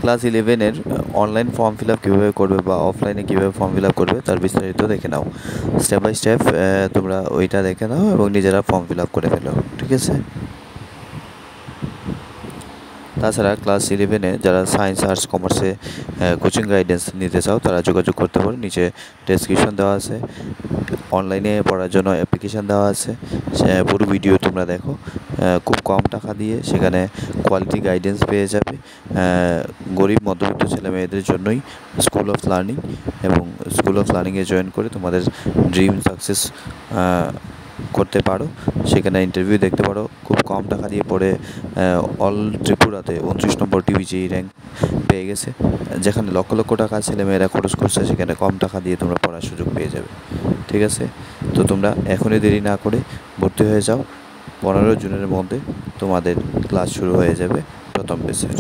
Class 11-এর online form fill up কীভাবে করবে বা অফলাইনে কীভাবে ফর্ম ফিল আপ করবে তার বিস্তারিত দেখে নাও। স্টেপ বাই স্টেপ তোমরা ওইটা দেখে নাও এবং নিজেরা ফর্ম ফিল আপ করে ফেলো, ঠিক আছে? তাছাড়া ক্লাস 11-এ যারা সায়েন্স, আর্টস, কমার্সে কোচিং গাইডেন্স নিতে চাও তারা যোগাযোগ করতে পারো। নিচে ডেসক্রিপশন দেওয়া আছে, অনলাইনে পড়ার জন্য অ্যাপ্লিকেশান দেওয়া আছে, পুরো ভিডিও তোমরা দেখো। খুব কম টাকা দিয়ে সেখানে কোয়ালিটি গাইডেন্স পেয়ে যাবে। গরিব মধ্যবিত্ত ছেলেমেয়েদের জন্যই স্কুল অফ লার্নিং, এবং স্কুল অফ লার্নিংয়ে জয়েন করে তোমাদের ড্রিম সাকসেস করতে পারো। সেখানে ইন্টারভিউ দেখতে পারো। খুব কম টাকা দিয়ে পড়ে অল ত্রিপুরাতে 29 নম্বর টিভিজি র্যাঙ্ক পেয়ে গেছে। যেখানে লক্ষ লক্ষ টাকা ছেলেমেয়েরা খরচ করছে সেখানে কম টাকা দিয়ে তোমরা পড়ার সুযোগ পেয়ে যাবে, ঠিক আছে? তো তোমরা এখনই দেরি না করে ভর্তি হয়ে যাও। 15 জুনের মধ্যে তোমাদের ক্লাস শুরু হয়ে যাবে প্রথম ব্যাচের।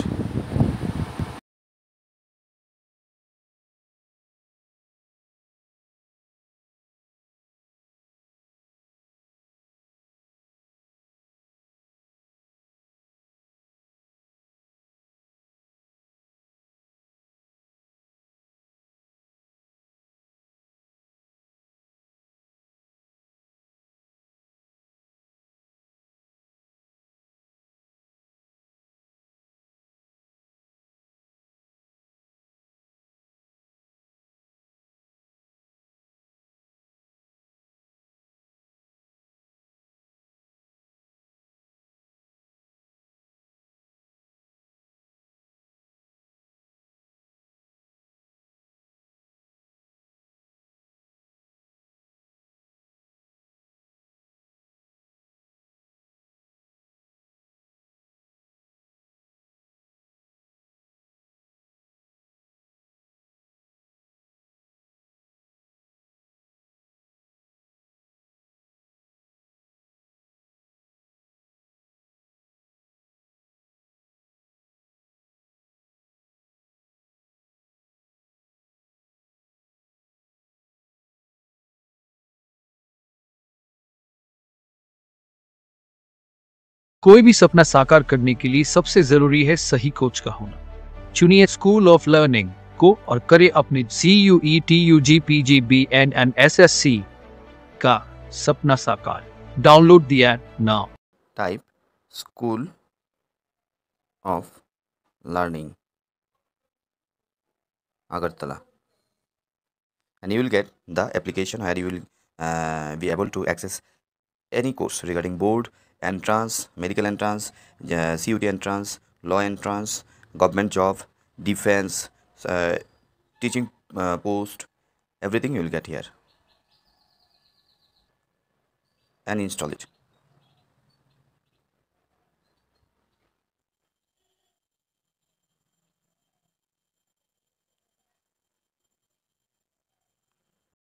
कोई भी सपना साकार करने के लिए सबसे जरूरी है सही कोच का होना। चुनिए स्कूल ऑफ लर्निंग को और करें अपने CUET UG PG BN and SSC का सपना साकार। Download the app now. Type School of Learning, Agartala, and you will get the application where you will be able to access any course regarding board, entrance, medical entrance, CUT entrance, law entrance, government job, defense, teaching post, everything you will get here, and install it.